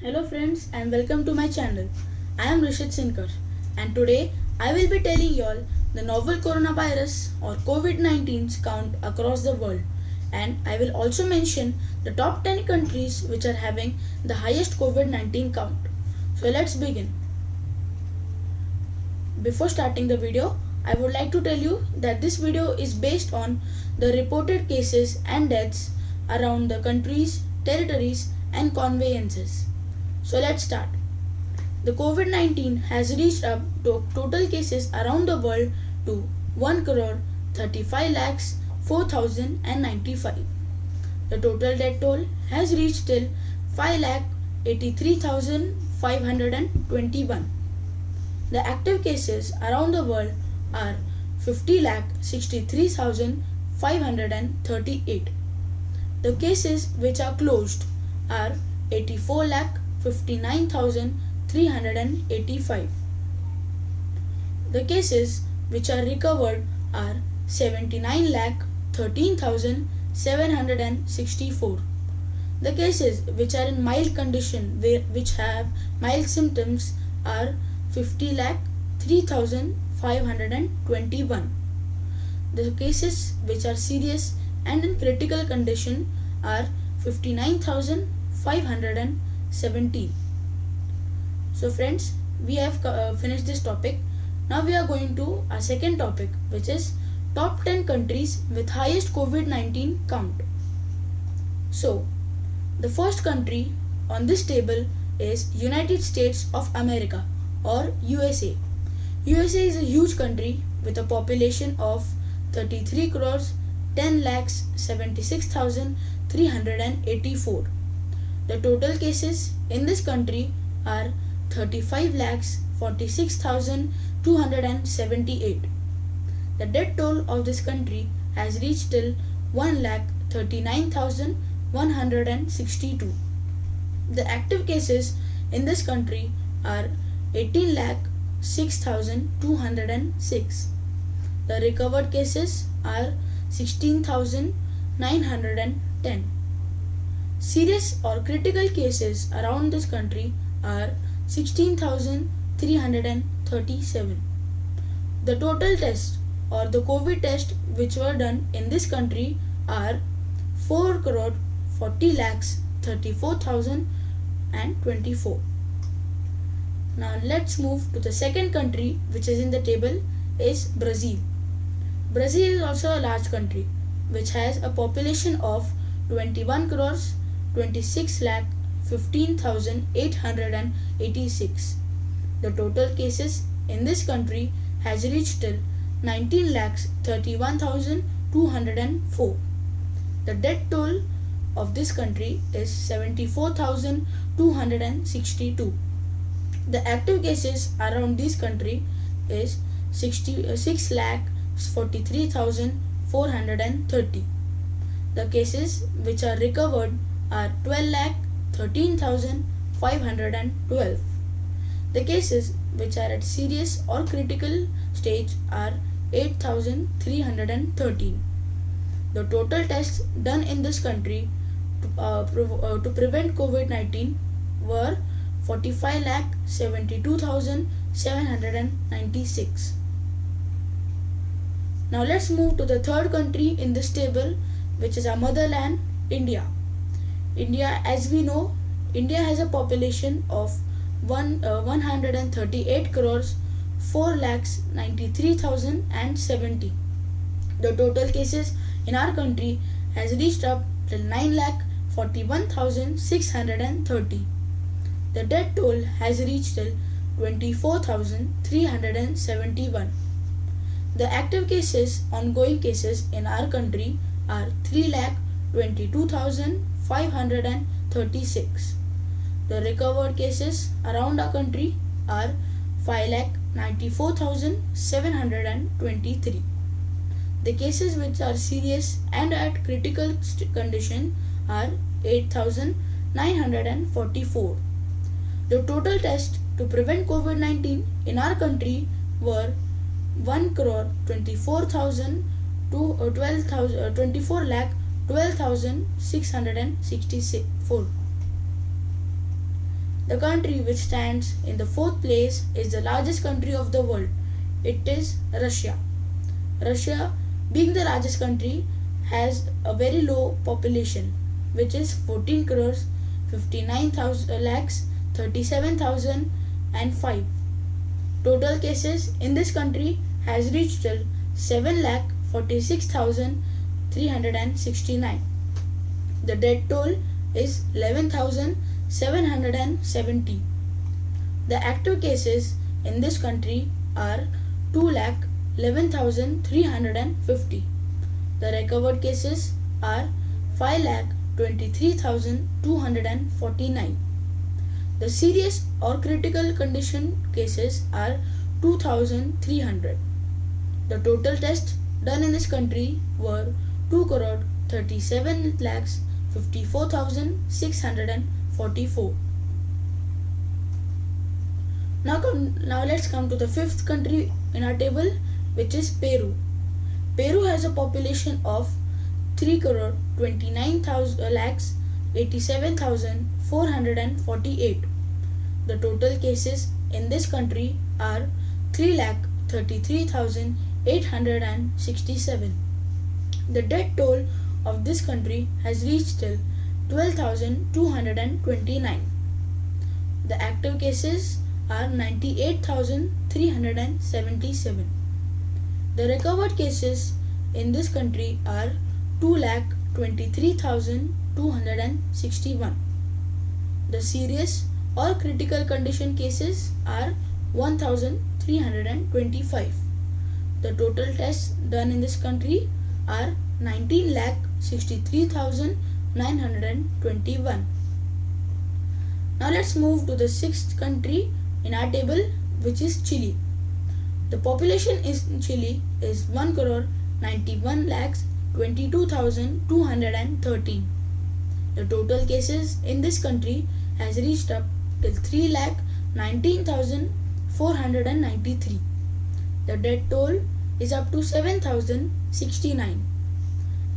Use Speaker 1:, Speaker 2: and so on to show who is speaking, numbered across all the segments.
Speaker 1: Hello friends and welcome to my channel. I am Rishit Sinkar and today I will be telling you all the novel coronavirus or COVID-19's count across the world, and I will also mention the top 10 countries which are having the highest COVID-19 count. So let's begin. Before starting the video, I would like to tell you that this video is based on the reported cases and deaths around the countries, territories and conveyances. So let's start. The COVID-19 has reached up to total cases around the world to 1 crore 35 lakhs 4,095. The total death toll has reached till 5 lakh 83,521. The active cases around the world are 50 lakh 63,538. The cases which are closed are 84 lakh 59,385. The cases which are recovered are 79 lakh 13,764. The cases which are in mild condition which have mild symptoms are 50 lakh 3,521. The cases which are serious and in critical condition are 59,517. So friends, we have finished this topic. Now we are going to our second topic, which is top 10 countries with highest COVID-19 count. So the first country on this table is United States of America or USA. USA is a huge country with a population of 33 crores 10 lakhs 76,384. The total cases in this country are 35 lakhs 46,278. The death toll of this country has reached till 1 lakh 39,162. The active cases in this country are 18 lakh 6,206. The recovered cases are 16,910. Serious or critical cases around this country are 16,337. The total tests or the COVID test which were done in this country are 4 crore 40 lakhs 34,024. Now let's move to the second country which is in the table is Brazil. Brazil is also a large country which has a population of 21 crores 26 lakh 15,886. The total cases in this country has reached till 19 lakhs 31,204. The death toll of this country is 74,262. The active cases around this country is 6 lakh 43,430. The cases which are recovered are 12 lakh 13,512. The cases which are at serious or critical stage are 8,313. The total tests done in this country to prevent COVID-19 were 45 lakh 72,796. Now let's move to the third country in this table, which is our motherland, India. India, as we know, India has a population of 138 crores 4 lakhs 93,070. The total cases in our country has reached up till 9 lakh 41,630. The death toll has reached till 24,371. The active cases, ongoing cases in our country are 3 lakh 22,536. The recovered cases around our country are 5 lakh 94,723. The cases which are serious and at critical condition are 8,944. The total tests to prevent COVID-19 in our country were 1 crore 24 lakh 12,664. The country which stands in the fourth place is the largest country of the world. It is Russia. Russia, being the largest country, has a very low population, which is 14 crores 59,000 lakhs 37,005. Total cases in this country has reached till 7 lakh 46,369. The death toll is 11,770. The active cases in this country are 2 lakh 11,350. The recovered cases are 5 lakh 23,249. The serious or critical condition cases are 2,300. The total tests done in this country were 2 crore 37 lakhs 54,644. Now let's come to the fifth country in our table, which is Peru. Peru has a population of 3 crore 29,000 lakhs 87,448. The total cases in this country are 3 lakh 33,867. The death toll of this country has reached till 12,229. The active cases are 98,377. The recovered cases in this country are 2,23,261. The serious or critical condition cases are 1,325. The total tests done in this country are 19,63,921. Now let's move to the sixth country in our table, which is Chile. The population in Chile is 1 crore 91 lakhs 22,213. The total cases in this country has reached up till 3 lakh 19,493. The death toll is up to 7,069.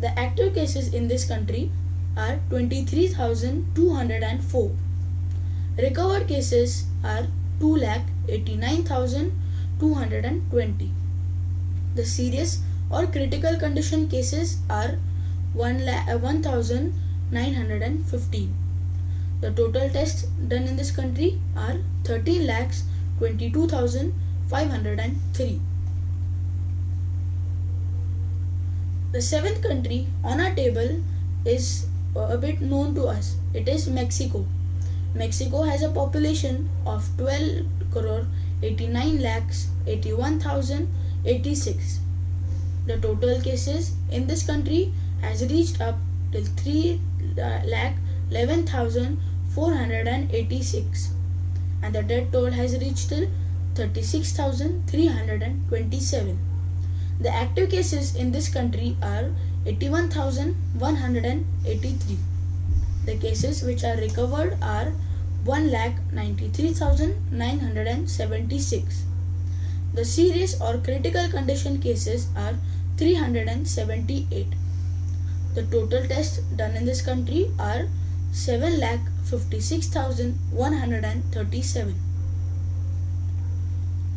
Speaker 1: The active cases in this country are 23,204. Recovered cases are 2,89,220. The serious or critical condition cases are 1,915. The total tests done in this country are 13,22,503. The seventh country on our table is a bit known to us. It is Mexico. Mexico has a population of 12 crore 89 lakhs 81,086. The total cases in this country has reached up till 3 lakh 11,486, and the death toll has reached till 36,327. The active cases in this country are 81,183. The cases which are recovered are 1,93,976. The serious or critical condition cases are 378. The total tests done in this country are 7,56,137.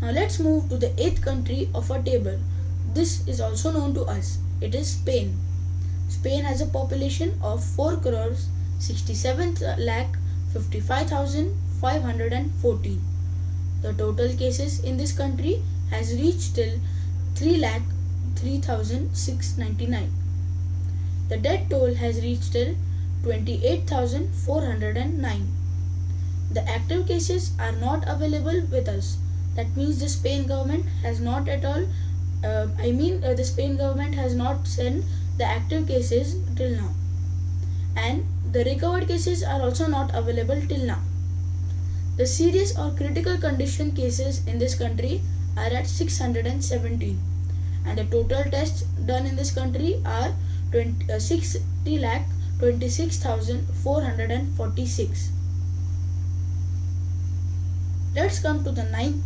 Speaker 1: Now let's move to the eighth country of our table. This is also known to us. It is Spain. Spain has a population of 4 crores 67 lakh 55,514. The total cases in this country has reached till 3 lakh 3,699. The death toll has reached till 28,409. The active cases are not available with us. That means the Spain government has not at all the Spain government has not sent the active cases till now, and the recovered cases are also not available till now. The serious or critical condition cases in this country are at 617, and the total tests done in this country are 60 lakh 26,446. Let's come to the ninth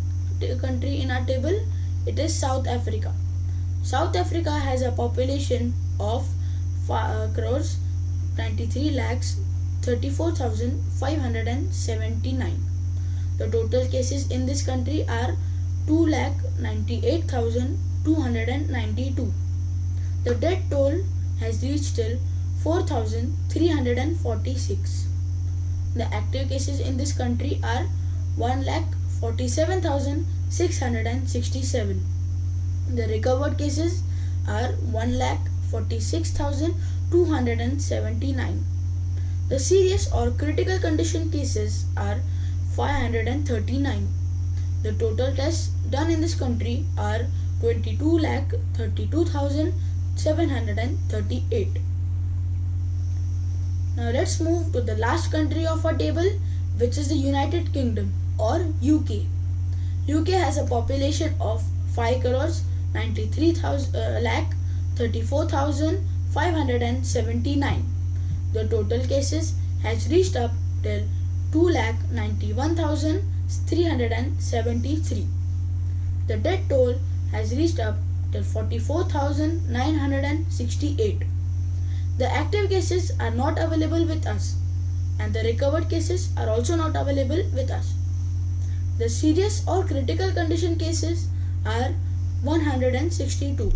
Speaker 1: country in our table. It is South Africa. South Africa has a population of 5 crores 93 lakhs 34,579. The total cases in this country are 2,98,292. The death toll has reached till 4,346. The active cases in this country are 1,47,667. The recovered cases are 1,46,279. The serious or critical condition cases are 539. The total tests done in this country are 22,32,738. Now let's move to the last country of our table, which is the United Kingdom or UK. UK has a population of 5 crores 93,34,579. The total cases has reached up till 2,91,373. The death toll has reached up till 44,968. The active cases are not available with us, and the recovered cases are also not available with us. The serious or critical condition cases are 162,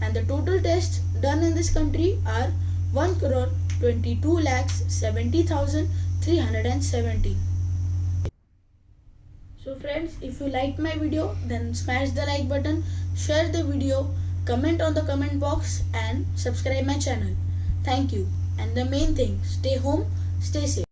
Speaker 1: and the total tests done in this country are 1,22,70,317. So friends, if you liked my video, then smash the like button, share the video, comment on the comment box and subscribe my channel. Thank you. And the main thing, stay home, stay safe.